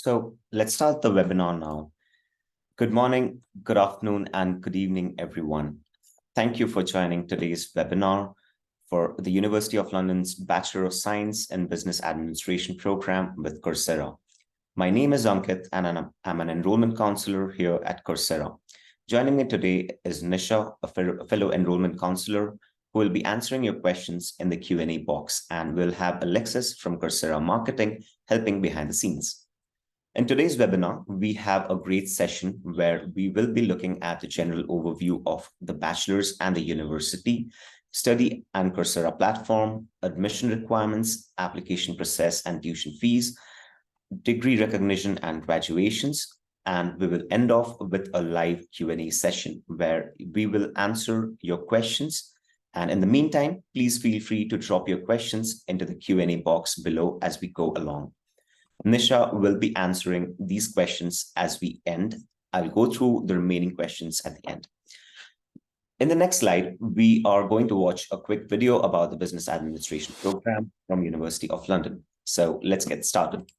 So let's start the webinar now. Good morning, good afternoon, and good evening, everyone. Thank you for joining today's webinar for the University of London's Bachelor of Science in Business Administration program with Coursera. My name is Ankit, and I'm an enrollment counselor here at Coursera. Joining me today is Nisha, a fellow enrollment counselor, who will be answering your questions in the Q&A box, and we'll have Alexis from Coursera Marketing helping behind the scenes. In today's webinar, we have a great session where we will be looking at the general overview of the bachelor's and the university, study and Coursera platform, admission requirements, application process and tuition fees, degree recognition and graduations, and we will end off with a live Q&A session where we will answer your questions. And in the meantime, please feel free to drop your questions into the Q&A box below as we go along. Nisha will be answering these questions as we end. I'll go through the remaining questions at the end. In the next slide, we are going to watch a quick video about the business administration program from University of London. So let's get started.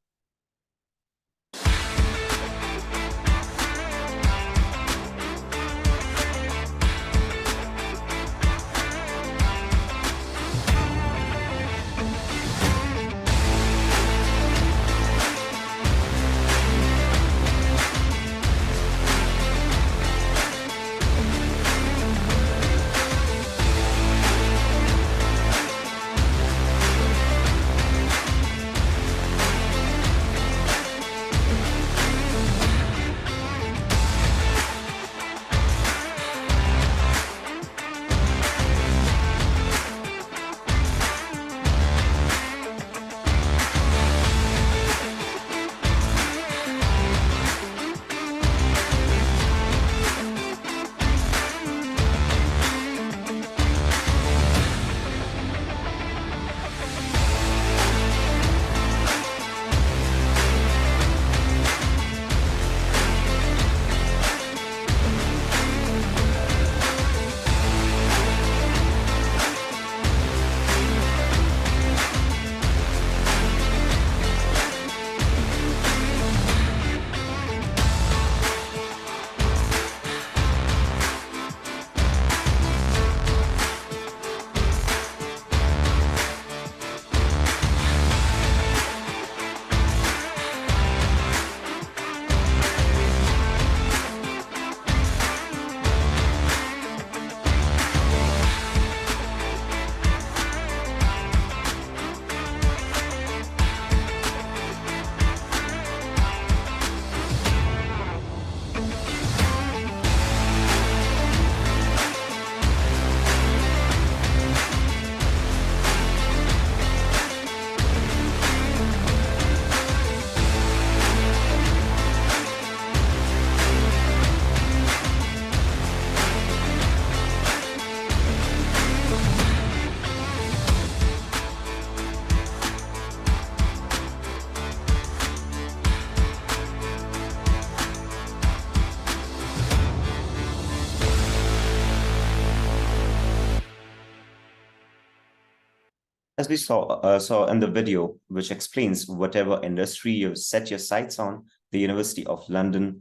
As we saw in the video, which explains whatever industry you've set your sights on, the University of London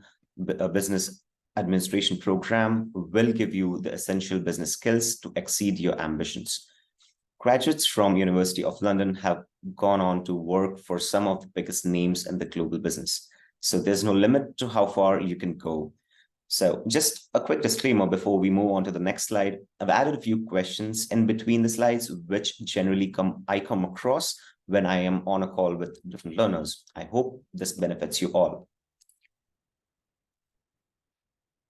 Business Administration program will give you the essential business skills to exceed your ambitions. Graduates from University of London have gone on to work for some of the biggest names in the global business. So there's no limit to how far you can go. So just a quick disclaimer before we move on to the next slide. I've added a few questions in between the slides, which generally I come across when I am on a call with different learners. I hope this benefits you all.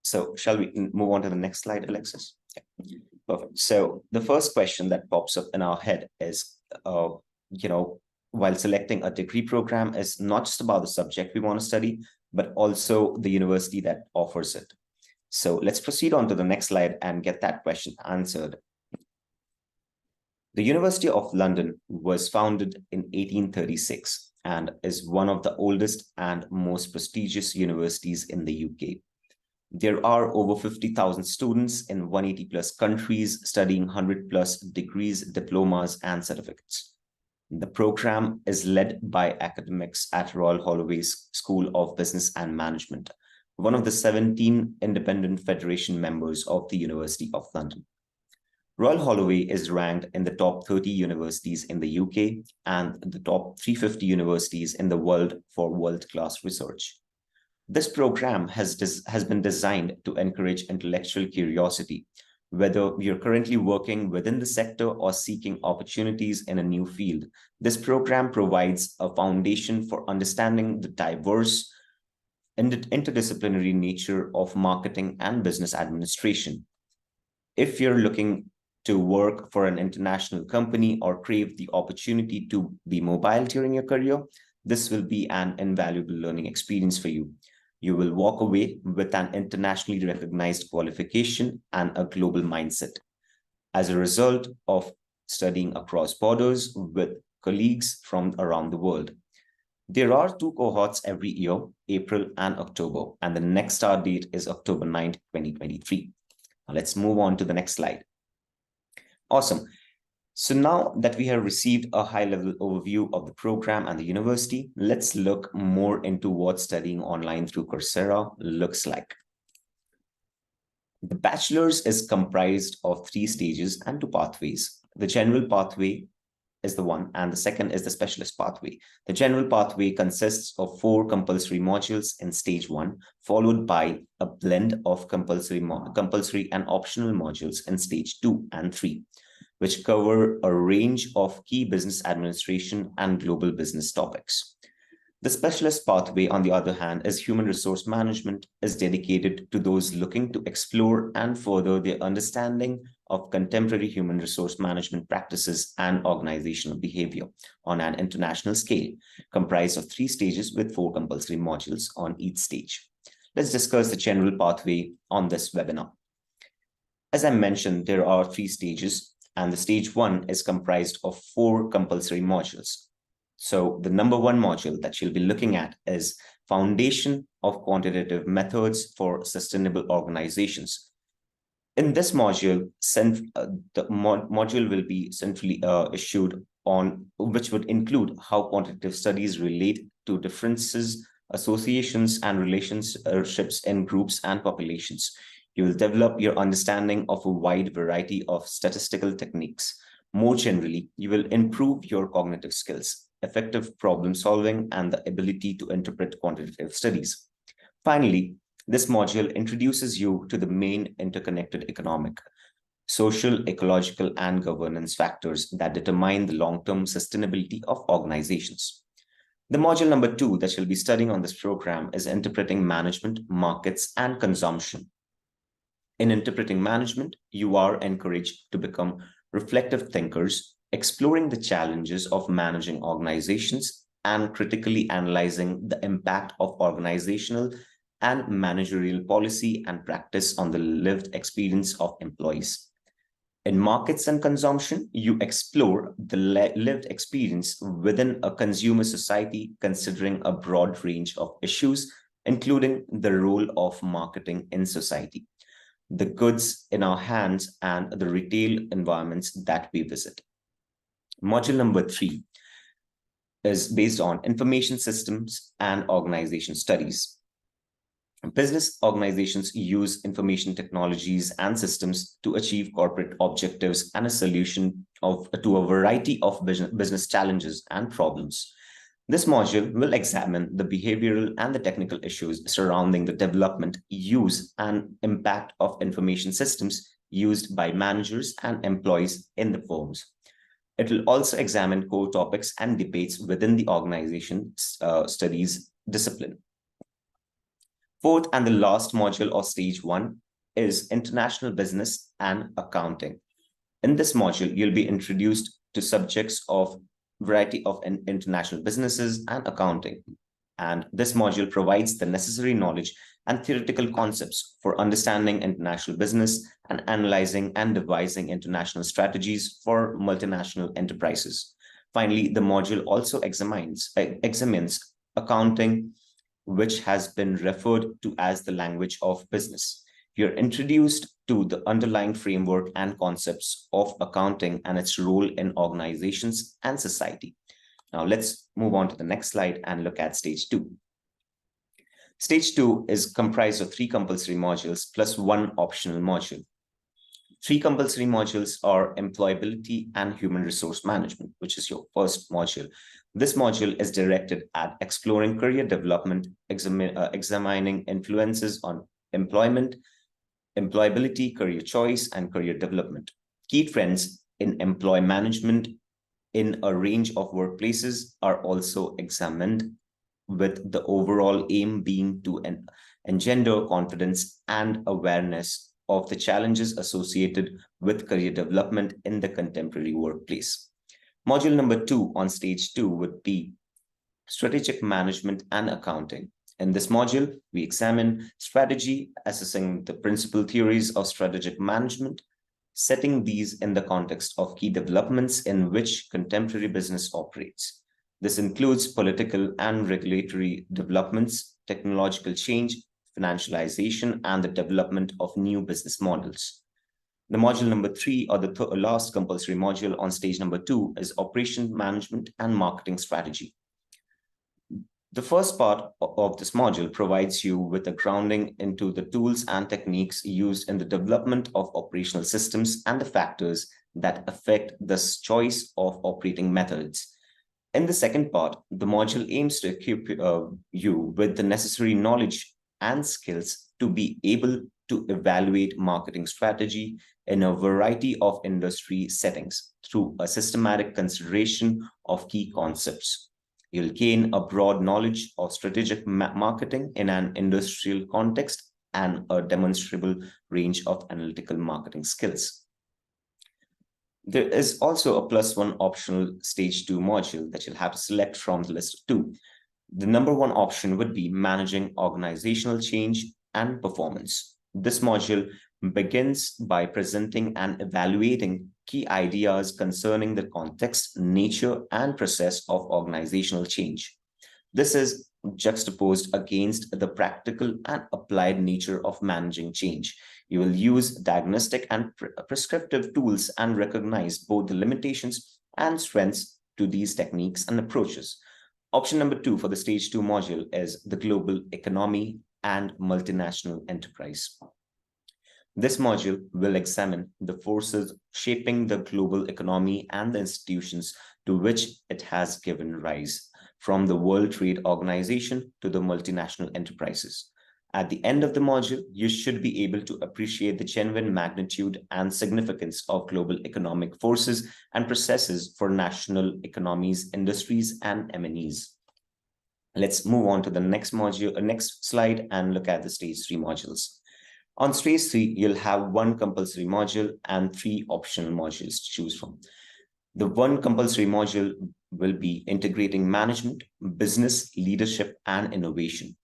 So shall we move on to the next slide, Alexis? Yeah. Perfect. So the first question that pops up in our head is, while selecting a degree program is not just about the subject we want to study, but also the university that offers it. So let's proceed on to the next slide and get that question answered. The University of London was founded in 1836 and is one of the oldest and most prestigious universities in the UK. There are over 50,000 students in 180 plus countries studying 100 plus degrees, diplomas, and certificates. The program is led by academics at Royal Holloway's School of Business and Management, one of the 17 independent federation members of the University of London. Royal Holloway is ranked in the top 30 universities in the UK and the top 350 universities in the world for world-class research. This program has been designed to encourage intellectual curiosity, whether you're currently working within the sector or seeking opportunities in a new field. This program provides a foundation for understanding the diverse and interdisciplinary nature of marketing and business administration. If you're looking to work for an international company or crave the opportunity to be mobile during your career, this will be an invaluable learning experience for you. You will walk away with an internationally recognized qualification and a global mindset as a result of studying across borders with colleagues from around the world. There are 2 cohorts every year, April and October, and the next start date is October 9th, 2023. Now let's move on to the next slide. Awesome. So now that we have received a high-level overview of the program and the university, let's look more into what studying online through Coursera looks like. The bachelor's is comprised of 3 stages and 2 pathways. The general pathway is the one, and the second is the specialist pathway. The general pathway consists of 4 compulsory modules in stage 1, followed by a blend of compulsory and optional modules in stage 2 and 3, which cover a range of key business administration and global business topics. The specialist pathway, on the other hand, is human resource management, is dedicated to those looking to explore and further their understanding of contemporary human resource management practices and organizational behavior on an international scale, comprised of 3 stages with 4 compulsory modules on each stage. Let's discuss the general pathway on this webinar. As I mentioned, there are 3 stages, and the stage 1 is comprised of 4 compulsory modules. So the number 1 module that you'll be looking at is Foundation of Quantitative Methods for Sustainable Organizations. In this module, the module will be centrally issued on which would include how quantitative studies relate to differences, associations, and relationships in groups and populations. You will develop your understanding of a wide variety of statistical techniques. More generally, you will improve your cognitive skills, effective problem solving, and the ability to interpret quantitative studies. Finally, this module introduces you to the main interconnected economic, social, ecological, and governance factors that determine the long-term sustainability of organizations. The module number 2 that you'll be studying on this program is Interpreting Management, Markets, and Consumption. In interpreting management, you are encouraged to become reflective thinkers, exploring the challenges of managing organizations and critically analyzing the impact of organizational and managerial policy and practice on the lived experience of employees. In markets and consumption, you explore the lived experience within a consumer society, considering a broad range of issues, including the role of marketing in society, the goods in our hands, and the retail environments that we visit. Module number 3 is based on Information Systems and Organization Studies. Business organizations use information technologies and systems to achieve corporate objectives and a solution to a variety of business challenges and problems. This module will examine the behavioral and the technical issues surrounding the development, use, and impact of information systems used by managers and employees in the firms. It will also examine core topics and debates within the organization studies discipline. Fourth and the last module or stage 1 is International Business and Accounting. In this module, you'll be introduced to subjects of variety of international businesses and accounting. And this module provides the necessary knowledge and theoretical concepts for understanding international business and analyzing and devising international strategies for multinational enterprises. Finally, the module also examines accounting, which has been referred to as the language of business. You're introduced to the underlying framework and concepts of accounting and its role in organizations and society. Now let's move on to the next slide and look at stage 2. Stage 2 is comprised of 3 compulsory modules plus 1 optional module. 3 compulsory modules are employability and human resource management, which is your first module. This module is directed at exploring career development, examining influences on employment, employability, career choice, and career development. Key trends in employee management in a range of workplaces are also examined, with the overall aim being to engender confidence and awareness of the challenges associated with career development in the contemporary workplace. Module number 2 on stage 2 would be strategic management and accounting. In this module, we examine strategy, assessing the principal theories of strategic management, setting these in the context of key developments in which contemporary business operates. This includes political and regulatory developments, technological change, financialization, and the development of new business models. The module number 3, or the last compulsory module on stage number 2, is operation management and marketing strategy. The first part of this module provides you with a grounding into the tools and techniques used in the development of operational systems and the factors that affect the choice of operating methods. In the second part, the module aims to equip you with the necessary knowledge and skills to be able to evaluate marketing strategy in a variety of industry settings through a systematic consideration of key concepts. You'll gain a broad knowledge of strategic marketing in an industrial context and a demonstrable range of analytical marketing skills. There is also a +1 optional stage 2 module that you'll have to select from the list of 2. The number 1 option would be managing organizational change and performance. This module begins by presenting and evaluating key ideas concerning the context, nature, and process of organizational change. This is juxtaposed against the practical and applied nature of managing change. You will use diagnostic and prescriptive tools and recognize both the limitations and strengths to these techniques and approaches. Option number 2 for the stage 2 module is the global economy and multinational enterprise. This module will examine the forces shaping the global economy and the institutions to which it has given rise, from the World Trade Organization to the multinational enterprises. At the end of the module, you should be able to appreciate the genuine magnitude and significance of global economic forces and processes for national economies, industries, and M&Es. Let's move on to the next module, next slide, and look at the stage 3 modules. On stage 3, you'll have 1 compulsory module and 3 optional modules to choose from. The 1 compulsory module will be integrating management, business, leadership, and innovation.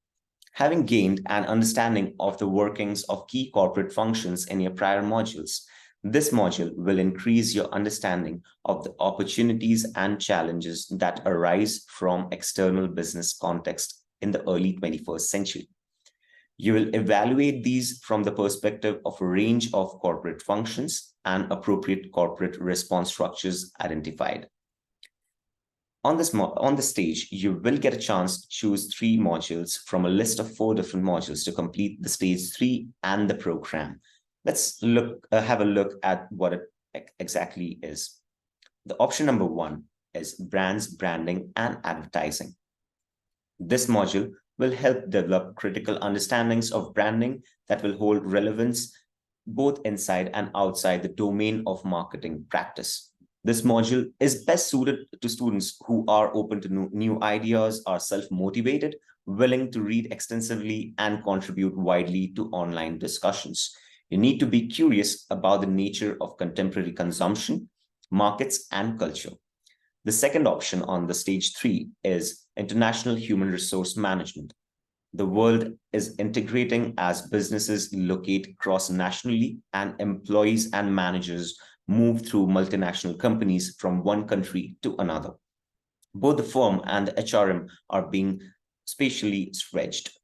Having gained an understanding of the workings of key corporate functions in your prior modules, this module will increase your understanding of the opportunities and challenges that arise from external business context in the early 21st century. You will evaluate these from the perspective of a range of corporate functions and appropriate corporate response structures identified. On this stage, you will get a chance to choose 3 modules from a list of 4 different modules to complete the stage 3 and the program. Let's have a look at what it exactly is. The option number 1 is brands, branding, and advertising. This module will help develop critical understandings of branding that will hold relevance both inside and outside the domain of marketing practice. This module is best suited to students who are open to new ideas, are self-motivated, willing to read extensively, and contribute widely to online discussions. You need to be curious about the nature of contemporary consumption, markets, and culture. The second option on the stage 3 is international human resource management. The world is integrating as businesses locate cross-nationally and employees and managers move through multinational companies from one country to another. Both the firm and the HRM are being spatially stretched.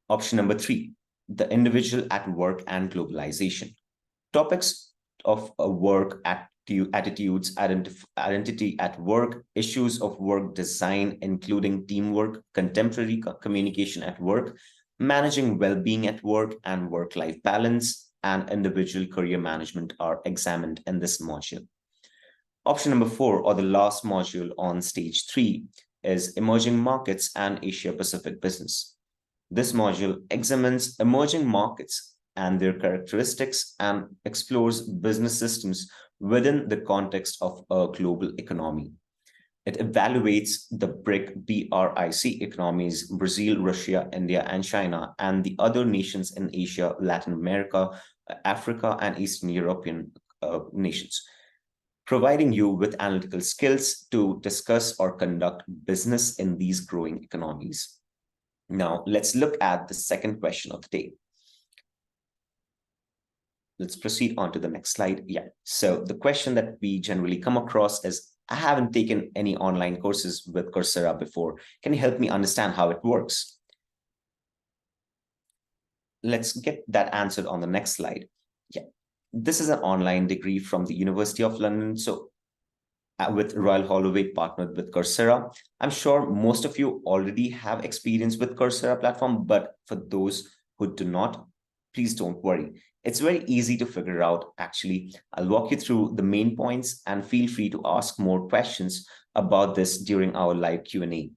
Option number 3, the individual at work and globalization. Topics of work at attitudes, identity at work, issues of work design, including teamwork, contemporary communication at work, managing well-being at work, and work-life balance, and individual career management are examined in this module. Option number 4, or the last module on stage 3, is emerging markets and Asia Pacific business. This module examines emerging markets and their characteristics and explores business systems within the context of a global economy. It evaluates the BRIC economies, Brazil, Russia, India, and China, and the other nations in Asia, Latin America, Africa, and Eastern European nations, providing you with analytical skills to discuss or conduct business in these growing economies. Now, let's look at the second question of the day. Let's proceed on to the next slide. Yeah, so the question that we generally come across is, I haven't taken any online courses with Coursera before. Can you help me understand how it works? Let's get that answered on the next slide. Yeah, this is an online degree from the University of London. So with Royal Holloway partnered with Coursera. I'm sure most of you already have experience with Coursera platform, but for those who do not, please don't worry. It's very easy to figure out, actually. I'll walk you through the main points and feel free to ask more questions about this during our live Q&A.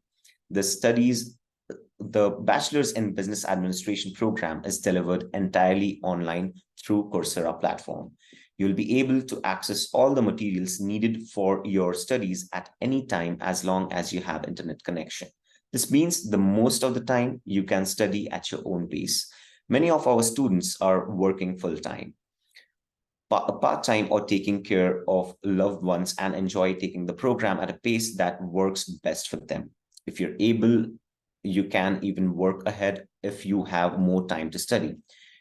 The Bachelor's in Business Administration program is delivered entirely online through Coursera platform. You'll be able to access all the materials needed for your studies at any time as long as you have internet connection. This means the most of the time you can study at your own pace. Many of our students are working full-time, part-time, or taking care of loved ones and enjoy taking the program at a pace that works best for them. If you're able, you can even work ahead if you have more time to study.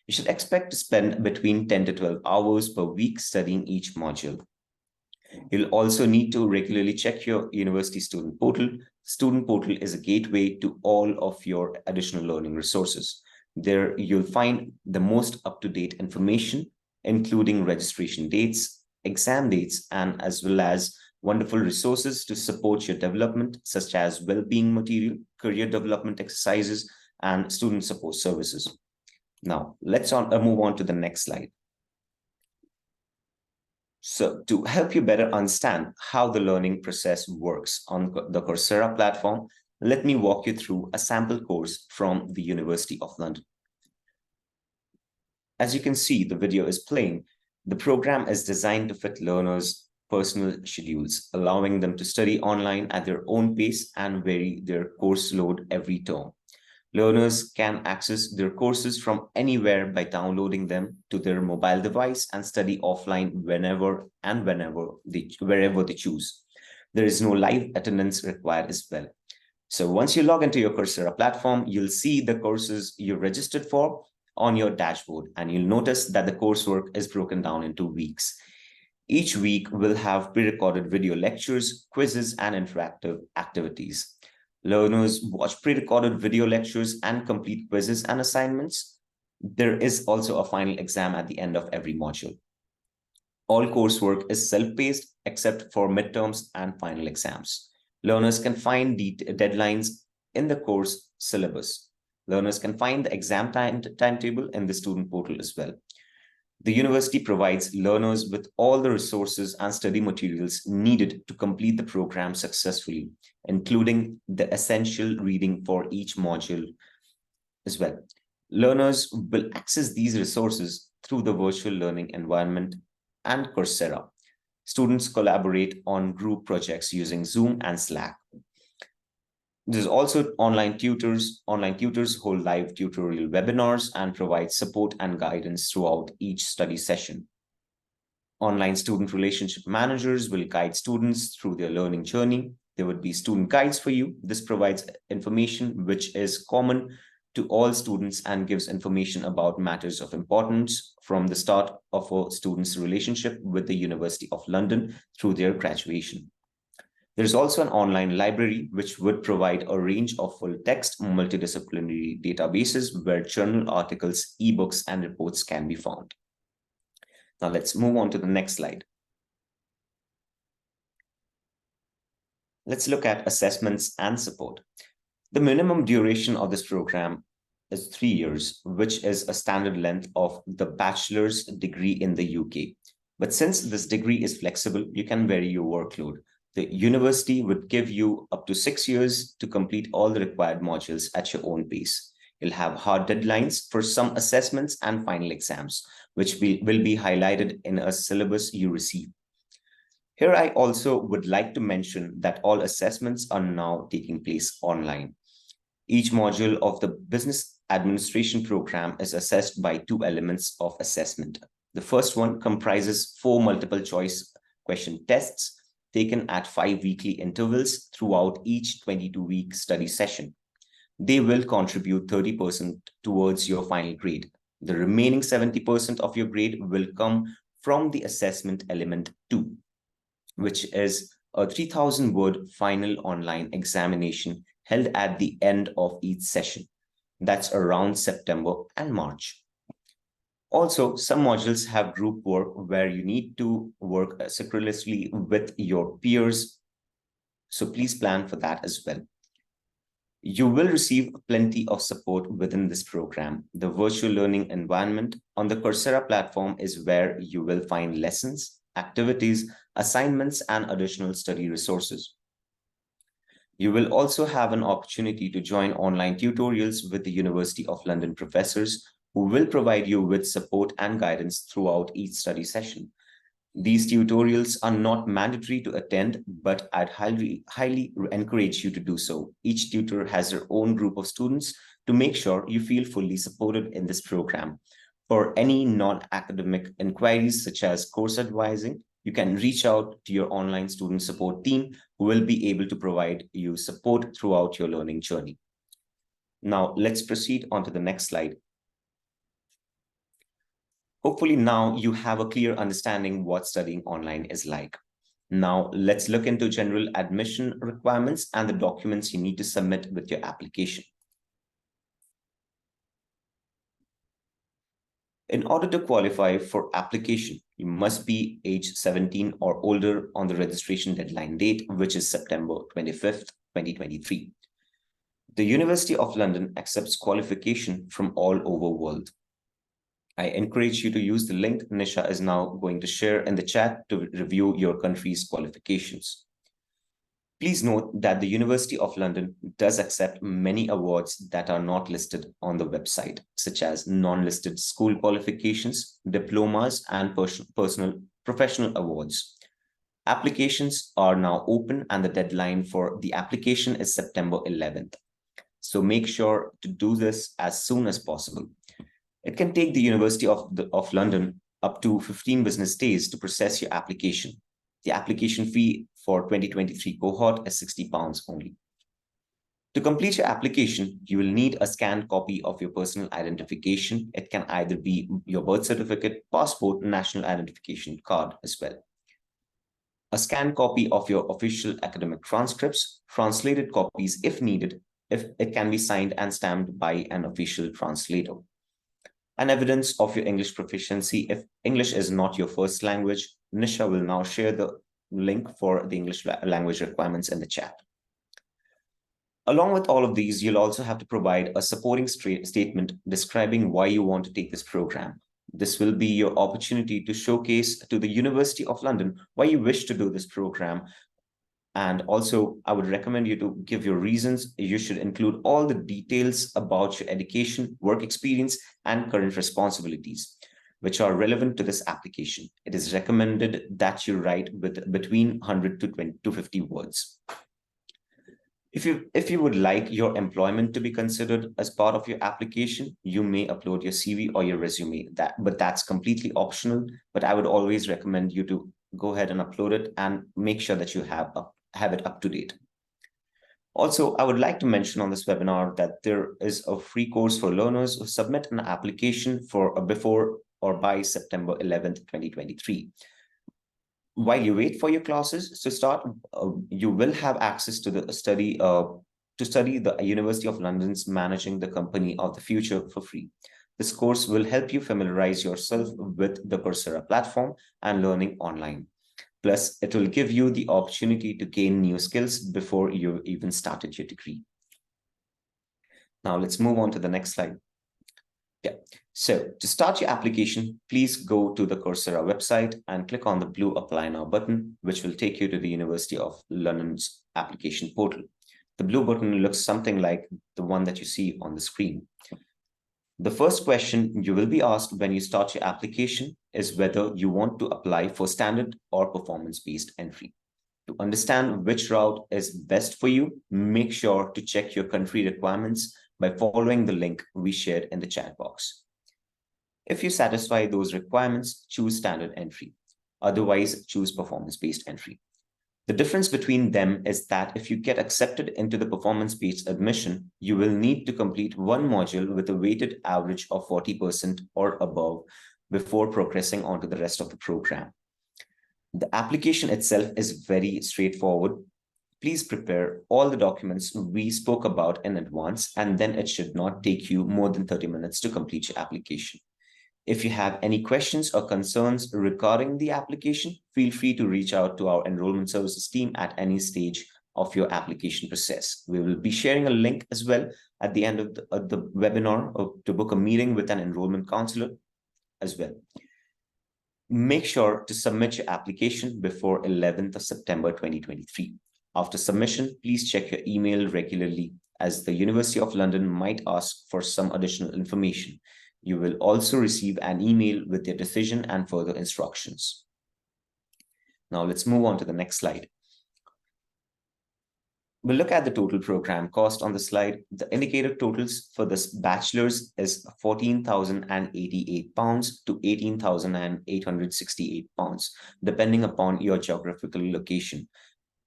You should expect to spend between 10 to 12 hours per week studying each module. You'll also need to regularly check your university student portal. Student portal is a gateway to all of your additional learning resources. There you'll find the most up-to-date information, including registration dates, exam dates, and as well as wonderful resources to support your development, such as well-being material, career development exercises, and student support services. Now, let's move on to the next slide. So to help you better understand how the learning process works on the Coursera platform, let me walk you through a sample course from the University of London. As you can see, the video is playing. The program is designed to fit learners' personal schedules, allowing them to study online at their own pace and vary their course load every term. Learners can access their courses from anywhere by downloading them to their mobile device and study offline wherever they choose. There is no live attendance required as well. So once you log into your Coursera platform, you'll see the courses you registered for on your dashboard, and you'll notice that the coursework is broken down into weeks. Each week will have pre-recorded video lectures, quizzes, and interactive activities. Learners watch pre-recorded video lectures and complete quizzes and assignments. There is also a final exam at the end of every module. All coursework is self-paced except for midterms and final exams. Learners can find the deadlines in the course syllabus. Learners can find the exam timetable in the student portal as well. The university provides learners with all the resources and study materials needed to complete the program successfully, including the essential reading for each module as well. Learners will access these resources through the virtual learning environment and Coursera. Students collaborate on group projects using Zoom and Slack. There's also online tutors. Online tutors hold live tutorial webinars and provide support and guidance throughout each study session. Online student relationship managers will guide students through their learning journey. There would be student guides for you. This provides information which is common to all students and gives information about matters of importance from the start of a student's relationship with the University of London through their graduation. There's also an online library which would provide a range of full-text multidisciplinary databases where journal articles, ebooks, and reports can be found. Now let's move on to the next slide. Let's look at assessments and support. The minimum duration of this program is 3 years, which is a standard length of the bachelor's degree in the UK. But since this degree is flexible, you can vary your workload. The university would give you up to 6 years to complete all the required modules at your own pace. You'll have hard deadlines for some assessments and final exams, which will be highlighted in a syllabus you receive. Here, I also would like to mention that all assessments are now taking place online. Each module of the business administration program is assessed by two elements of assessment. The first one comprises 4 multiple choice question tests taken at 5 weekly intervals throughout each 22-week study session. They will contribute 30% towards your final grade. The remaining 70% of your grade will come from the assessment element 2, which is a 3,000-word final online examination held at the end of each session. That's around September and March. Also, some modules have group work where you need to work synchronously with your peers. So please plan for that as well. You will receive plenty of support within this program. The virtual learning environment on the Coursera platform is where you will find lessons, activities, assignments, and additional study resources. You will also have an opportunity to join online tutorials with the University of London professors who will provide you with support and guidance throughout each study session. These tutorials are not mandatory to attend, but I'd highly encourage you to do so. Each tutor has their own group of students to make sure you feel fully supported in this program. For any non-academic inquiries, such as course advising, you can reach out to your online student support team, who will be able to provide you support throughout your learning journey. Now, let's proceed on to the next slide. Hopefully now you have a clear understanding what studying online is like. Now let's look into general admission requirements and the documents you need to submit with your application. In order to qualify for application, you must be age 17 or older on the registration deadline date, which is September 25th, 2023. The University of London accepts qualification from all over world. I encourage you to use the link Nisha is now going to share in the chat to review your country's qualifications. Please note that the University of London does accept many awards that are not listed on the website, such as non-listed school qualifications, diplomas, and professional awards. Applications are now open and the deadline for the application is September 11th. So make sure to do this as soon as possible. It can take the University of London up to 15 business days to process your application. The application fee for 2023 cohort is £60 only. To complete your application, you will need a scanned copy of your personal identification. It can either be your birth certificate, passport, national identification card as well. A scanned copy of your official academic transcripts, translated copies if needed, if it can be signed and stamped by an official translator. An evidence of your English proficiency if English is not your first language. Nisha will now share the link for the English language requirements in the chat. Along with all of these, you'll also have to provide a supporting statement describing why you want to take this program. This will be your opportunity to showcase to the University of London why you wish to do this program. And also, I would recommend you to give your reasons. You should include all the details about your education, work experience, and current responsibilities, which are relevant to this application. It is recommended that you write with between 100 to 250 words. If you would like your employment to be considered as part of your application, you may upload your CV or your resume. But that's completely optional. But I would always recommend you to go ahead and upload it and make sure that you have it up to date. Also, I would like to mention on this webinar that there is a free course for learners who submit an application for before or by September 11th, 2023. While you wait for your classes to start, you will have access to the study the University of London's Managing the Company of the Future for free. This course will help you familiarize yourself with the Coursera platform and learning online. Plus, it will give you the opportunity to gain new skills before you even started your degree. Now let's move on to the next slide. Yeah, so to start your application, please go to the Coursera website and click on the blue Apply Now button, which will take you to the University of London's application portal. The blue button looks something like the one that you see on the screen. The first question you will be asked when you start your application is whether you want to apply for standard or performance-based entry. To understand which route is best for you, make sure to check your country requirements by following the link we shared in the chat box. If you satisfy those requirements, choose standard entry. Otherwise, choose performance-based entry. The difference between them is that if you get accepted into the performance-based admission, you will need to complete one module with a weighted average of 40% or above before progressing on to the rest of the program. The application itself is very straightforward. Please prepare all the documents we spoke about in advance, and then it should not take you more than 30 minutes to complete your application. If you have any questions or concerns regarding the application, feel free to reach out to our enrollment services team at any stage of your application process. We will be sharing a link as well at the end of the webinar to book a meeting with an enrollment counselor as well. Make sure to submit your application before 11th of September 2023. After submission, please check your email regularly, as the University of London might ask for some additional information. You will also receive an email with their decision and further instructions. Now let's move on to the next slide. We'll look at the total program cost on the slide. The indicated totals for this bachelor's is £14,088 to £18,868, depending upon your geographical location,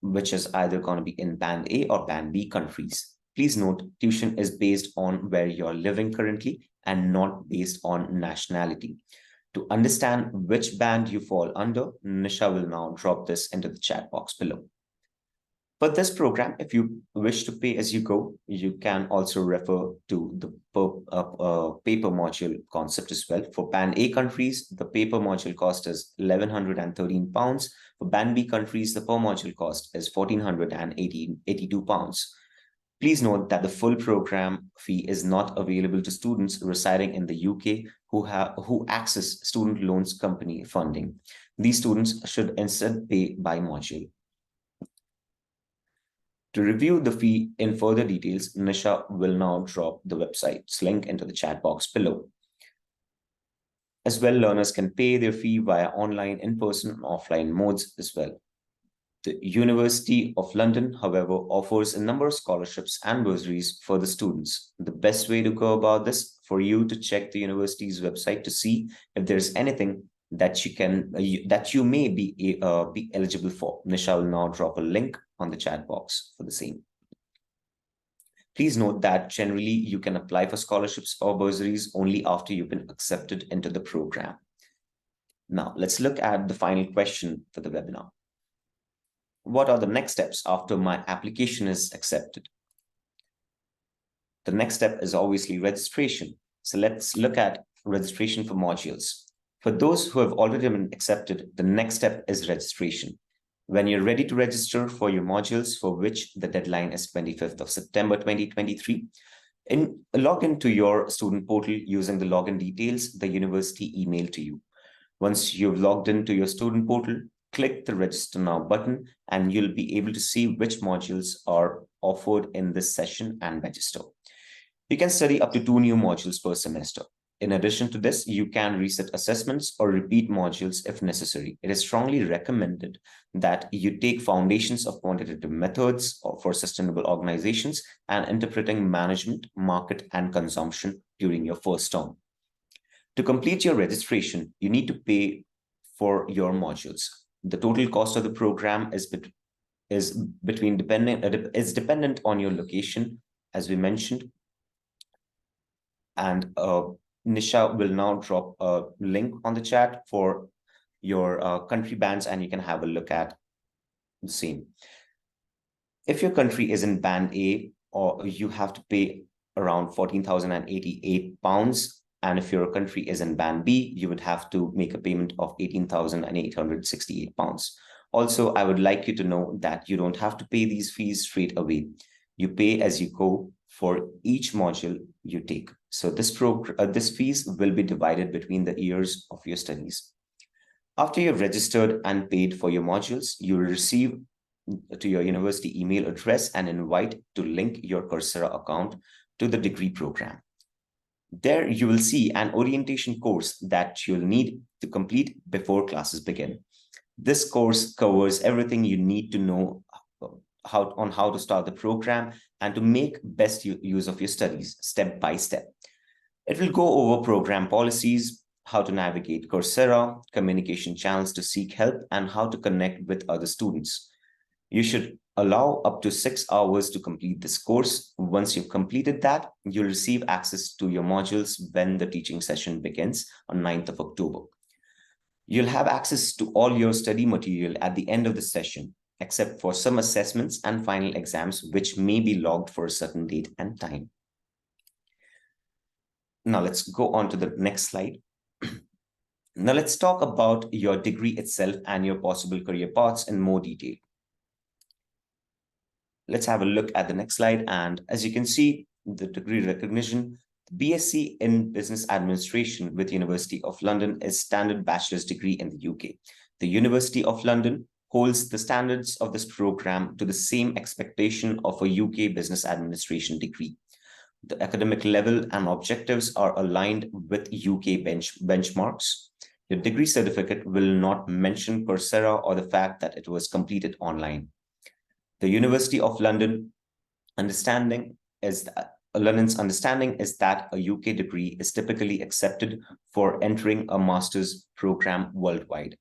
which is either going to be in Band A or Band B countries. Please note, tuition is based on where you're living currently and not based on nationality. To understand which band you fall under, Nisha will now drop this into the chat box below. For this program, if you wish to pay as you go, you can also refer to the paper module concept as well. For Band A countries, the paper module cost is £1,113. For Band B countries, the per module cost is £1,482. Please note that the full program fee is not available to students residing in the UK who access student loans company funding. These students should instead pay by module. To review the fee in further details, Nisha will now drop the website's link into the chat box below. As well, learners can pay their fee via online, in-person, and offline modes as well. The University of London, however, offers a number of scholarships and bursaries for the students. The best way to go about this for you to check the university's website to see if there's anything that you may be eligible for. Nisha will now drop a link on the chat box for the same. Please note that generally you can apply for scholarships or bursaries only after you've been accepted into the program. Now, let's look at the final question for the webinar. What are the next steps after my application is accepted? The next step is obviously registration. So let's look at registration for modules. For those who have already been accepted, the next step is registration. When you're ready to register for your modules, for which the deadline is 25th of September 2023, log into your student portal using the login details the university emailed to you. Once you've logged into your student portal, click the Register Now button, and you'll be able to see which modules are offered in this session and register. You can study up to 2 new modules per semester. In addition to this, you can reset assessments or repeat modules if necessary. It is strongly recommended that you take Foundations of Quantitative Methods for Sustainable Organizations and Interpreting Management, Market, and Consumption during your first term. To complete your registration, you need to pay for your modules. The total cost of the program is dependent on your location, as we mentioned. And Nisha will now drop a link on the chat for your country bands, and you can have a look at the same. If your country is in Band A, or you have to pay around £14,088, and if your country is in Band B, you would have to make a payment of £18,868. Also, I would like you to know that you don't have to pay these fees straight away. You pay as you go for each module you take. So this fees will be divided between the years of your studies. After you've registered and paid for your modules, you will receive to your university email address an invite to link your Coursera account to the degree program. There you will see an orientation course that you'll need to complete before classes begin. This course covers everything you need to know how to start the program and to make best use of your studies step by step. It will go over program policies, how to navigate Coursera, communication channels to seek help, and how to connect with other students. You should allow up to 6 hours to complete this course. Once you've completed that, you'll receive access to your modules when the teaching session begins on 9th of October. You'll have access to all your study material at the end of the session, except for some assessments and final exams, which may be logged for a certain date and time. Now let's go on to the next slide. Now let's talk about your degree itself and your possible career paths in more detail. Let's have a look at the next slide. And as you can see, the degree recognition, BSc in Business Administration with University of London is standard bachelor's degree in the UK. The University of London holds the standards of this program to the same expectation of a UK Business Administration degree. The academic level and objectives are aligned with UK benchmarks. Your degree certificate will not mention Coursera or the fact that it was completed online. The University of London's understanding is that a UK degree is typically accepted for entering a master's program worldwide.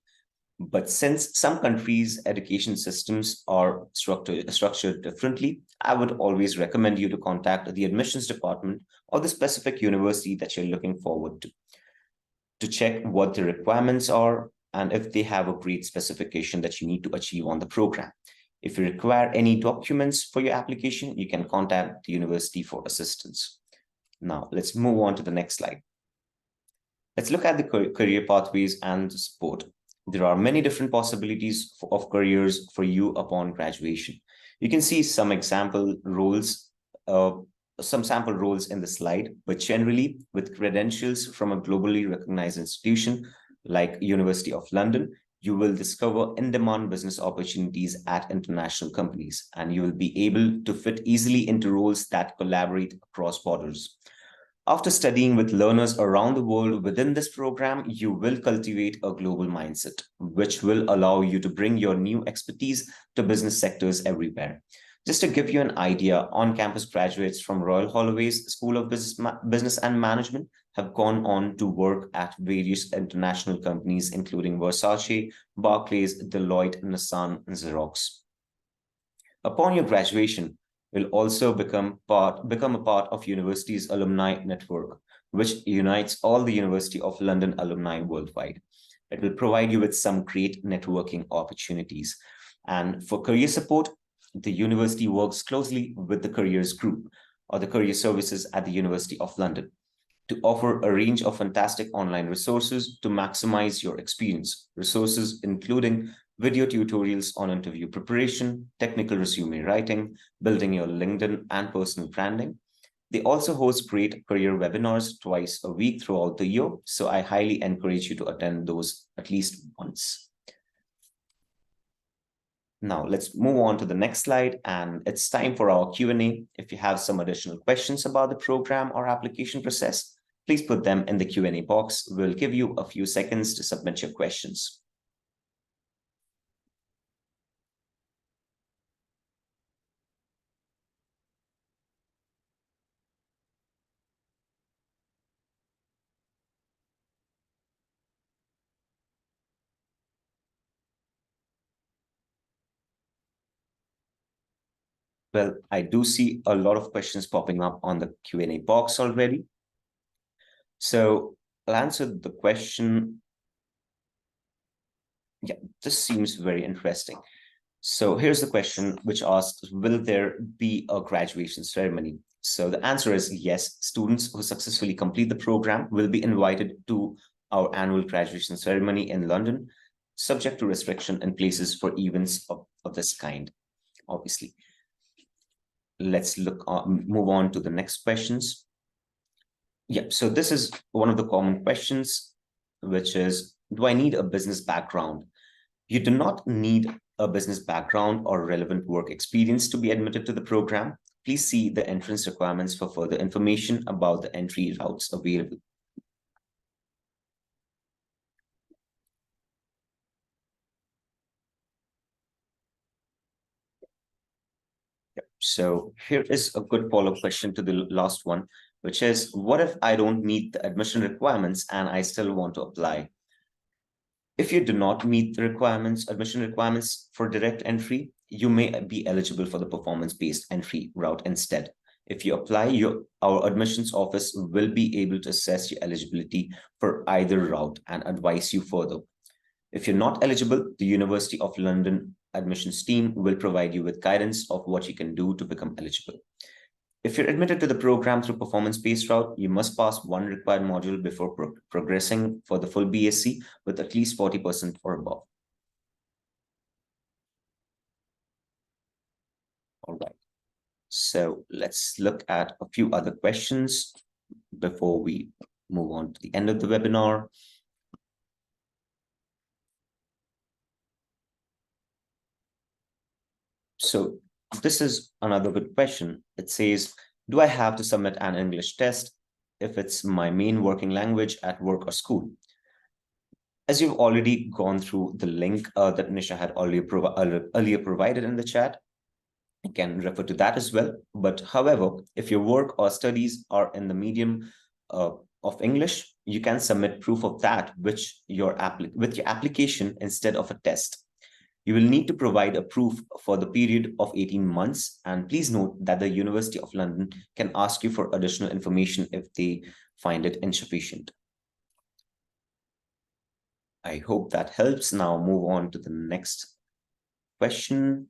But since some countries' education systems are structured differently, I would always recommend you to contact the admissions department or the specific university that you're looking forward to check what the requirements are and if they have a grade specification that you need to achieve on the program. If you require any documents for your application, you can contact the university for assistance. Now, let's move on to the next slide. Let's look at the career pathways and support. There are many different possibilities of careers for you upon graduation. You can see some sample roles in the slide, but generally with credentials from a globally recognized institution like University of London, you will discover in-demand business opportunities at international companies, and you will be able to fit easily into roles that collaborate across borders. After studying with learners around the world within this program, you will cultivate a global mindset, which will allow you to bring your new expertise to business sectors everywhere. Just to give you an idea, on-campus graduates from Royal Holloway's School of Business and Management have gone on to work at various international companies, including Versace, Barclays, Deloitte, Nissan, and Xerox. Upon your graduation, will also become a part of university's alumni network, which unites all the University of London alumni worldwide. It will provide you with some great networking opportunities. And for career support, the university works closely with the careers group or the career services at the University of London to offer a range of fantastic online resources to maximize your experience. Resources including video tutorials on interview preparation, technical resume writing, building your LinkedIn and personal branding. They also host great career webinars twice a week throughout the year, so I highly encourage you to attend those at least once. Now let's move on to the next slide, and it's time for our Q&A. If you have some additional questions about the program or application process, please put them in the Q&A box. We'll give you a few seconds to submit your questions. Well, I do see a lot of questions popping up on the Q&A box already. So I'll answer the question. Yeah, this seems very interesting. So here's the question which asks, will there be a graduation ceremony? So the answer is yes. Students who successfully complete the program will be invited to our annual graduation ceremony in London. subject to restriction in places for events of this kind, obviously. Let's move on to the next questions. Yep, so this is one of the common questions, which is, do I need a business background? You do not need a business background or relevant work experience to be admitted to the program. Please see the entrance requirements for further information about the entry routes available. So here is a good follow-up question to the last one, which is, what if I don't meet the admission requirements and I still want to apply? If you do not meet the admission requirements for direct entry, you may be eligible for the performance-based entry route instead. If you apply, our admissions office will be able to assess your eligibility for either route and advise you further. If you're not eligible, the University of London admissions team will provide you with guidance of what you can do to become eligible. If you're admitted to the program through performance-based route, you must pass one required module before progressing for the full BSc with at least 40% or above. All right. So let's look at a few other questions before we move on to the end of the webinar. So this is another good question. It says, do I have to submit an English test if it's my main working language at work or school? As you've already gone through the link that Nisha had earlier provided in the chat, you can refer to that as well. But however, if your work or studies are in the medium of English, you can submit proof of that with your application instead of a test. You will need to provide a proof for the period of 18 months. And please note that the University of London can ask you for additional information if they find it insufficient. I hope that helps. Now move on to the next question.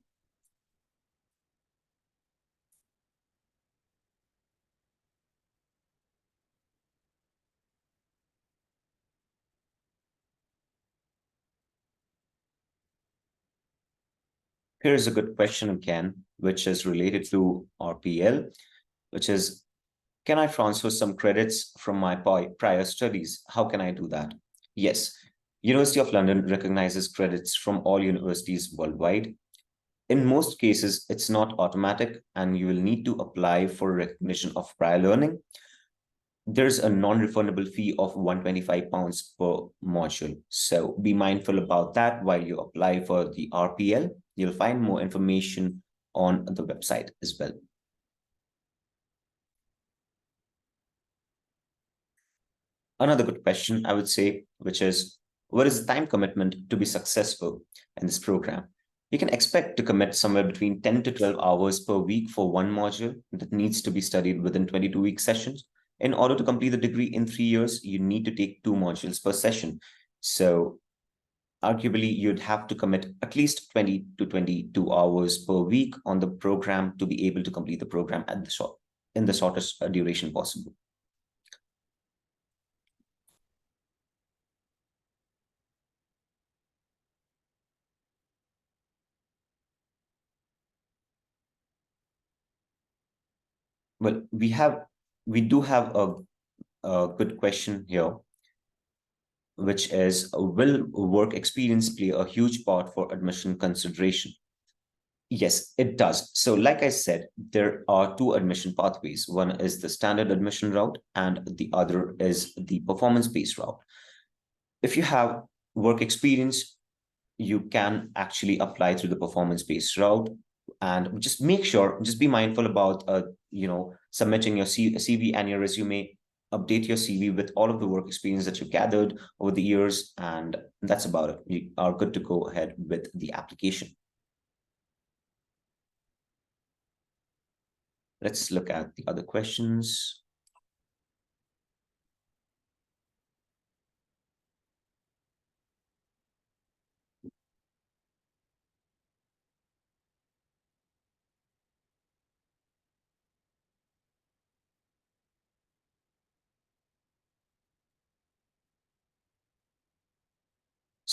Here's a good question again, which is related to RPL, which is, can I transfer some credits from my prior studies? How can I do that? Yes, University of London recognizes credits from all universities worldwide. In most cases, it's not automatic, and you will need to apply for recognition of prior learning. There's a non-refundable fee of £125 per module. So be mindful about that while you apply for the RPL. You'll find more information on the website as well. Another good question, I would say, which is, what is the time commitment to be successful in this program? You can expect to commit somewhere between 10 to 12 hours per week for one module that needs to be studied within 22-week sessions. In order to complete the degree in 3 years, you need to take 2 modules per session. So arguably, you'd have to commit at least 20 to 22 hours per week on the program to be able to complete the program in the shortest duration possible. Well, we do have a good question here, which is, will work experience play a huge part for admission consideration? Yes, it does. So like I said, there are 2 admission pathways. One is the standard admission route and the other is the performance-based route. If you have work experience, you can actually apply through the performance-based route, and just be mindful about submitting your CV and your resume. Update your CV with all of the work experience that you've gathered over the years, and that's about it. You are good to go ahead with the application. Let's look at the other questions.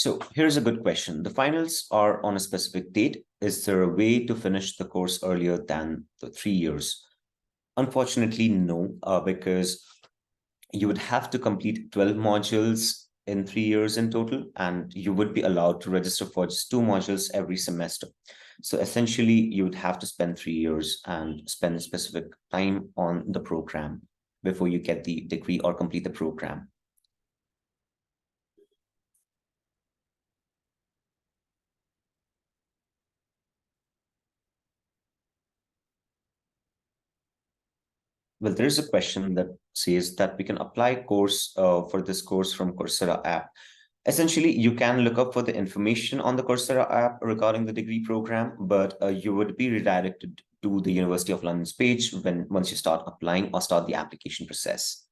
So here's a good question. The finals are on a specific date. Is there a way to finish the course earlier than the 3 years? Unfortunately, no, because you would have to complete 12 modules in 3 years in total, and you would be allowed to register for just 2 modules every semester. So essentially, you would have to spend 3 years and spend a specific time on the program before you get the degree or complete the program. Well, there is a question that says that we can apply course for this course from Coursera app. Essentially, you can look up for the information on the Coursera app regarding the degree program, but you would be redirected to the University of London's page once you start applying or start the application process.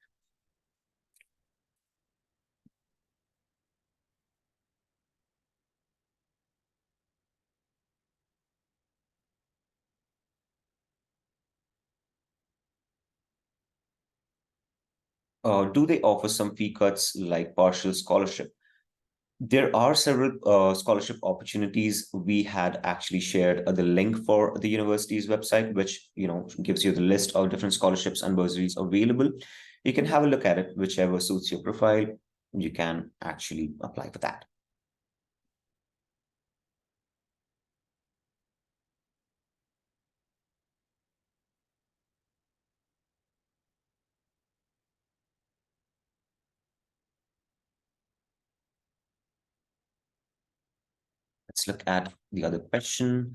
Do they offer some fee cuts like partial scholarship? There are several scholarship opportunities. We had actually shared the link for the university's website, which gives you the list of different scholarships and bursaries available. You can have a look at it, whichever suits your profile. You can actually apply for that. Let's look at the other question.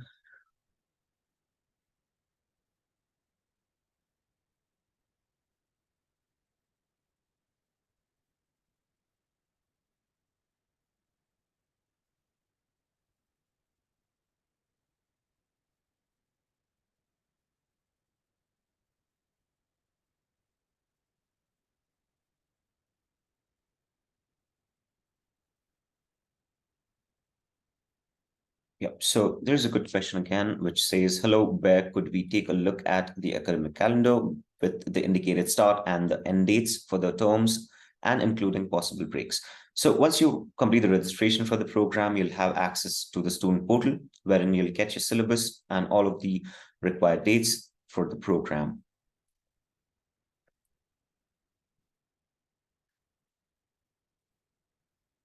Yep. So there's a good question again, which says, hello, where could we take a look at the academic calendar with the indicated start and the end dates for the terms and including possible breaks? So once you complete the registration for the program, you'll have access to the student portal, wherein you'll get your syllabus and all of the required dates for the program.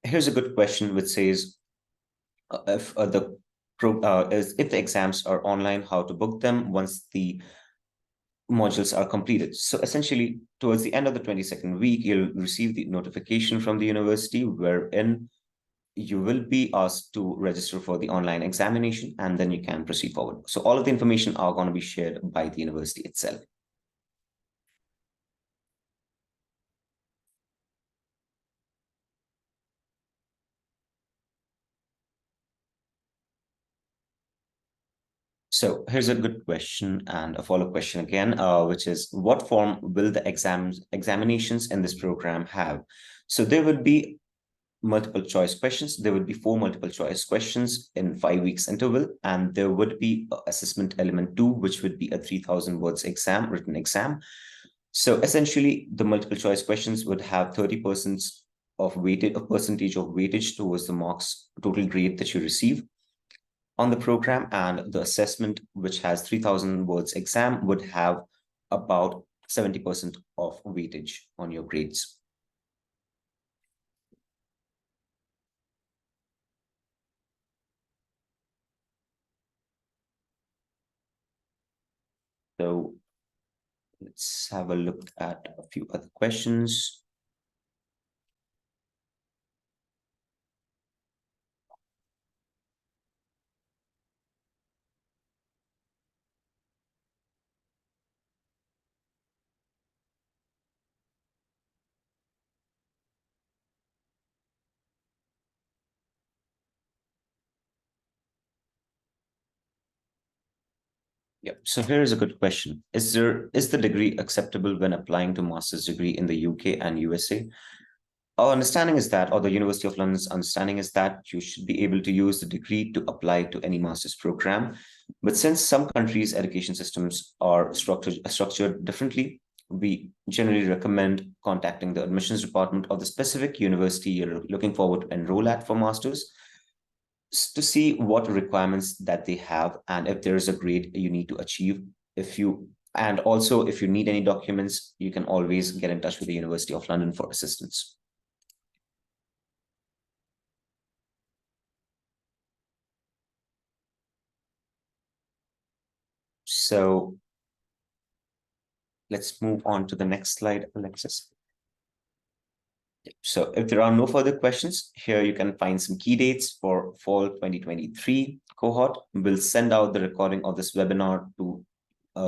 Here's a good question, which says, if if the exams are online, how to book them once the modules are completed. So essentially, towards the end of the 22nd week, you'll receive the notification from the university wherein you will be asked to register for the online examination, and then you can proceed forward. So all of the information are going to be shared by the university itself. So here's a good question and a follow-up question again, which is, what form will the examinations in this program have? So there will be multiple choice questions. There would be 4 multiple choice questions in 5 weeks interval, and there would be assessment element 2, which would be a 3,000 words exam, written exam. So essentially, the multiple choice questions would have 30% of weighted, a percentage of weightage towards the marks total grade that you receive on the program, and the assessment, which has 3,000 words exam, would have about 70% of weightage on your grades. So let's have a look at a few other questions. Yeah, so here's a good question. Is the degree acceptable when applying to master's degree in the UK and USA? Our understanding is that, or the University of London's understanding is that you should be able to use the degree to apply to any master's program. But since some countries' education systems are structured differently, we generally recommend contacting the admissions department of the specific university you're looking forward to enroll at for masters to see what requirements that they have and if there is a grade you need to achieve. And also if you need any documents, you can always get in touch with the University of London for assistance. So let's move on to the next slide, Alexis. So if there are no further questions, here you can find some key dates for fall 2023 cohort. We'll send out the recording of this webinar to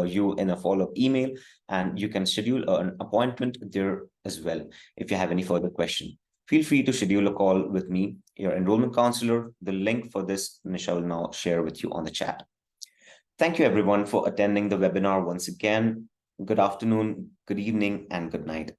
you in a follow-up email, and you can schedule an appointment there as well. If you have any further question, feel free to schedule a call with me, your enrollment counselor. The link for this, Nisha will now share with you on the chat. Thank you everyone for attending the webinar once again. Good afternoon, good evening, and good night.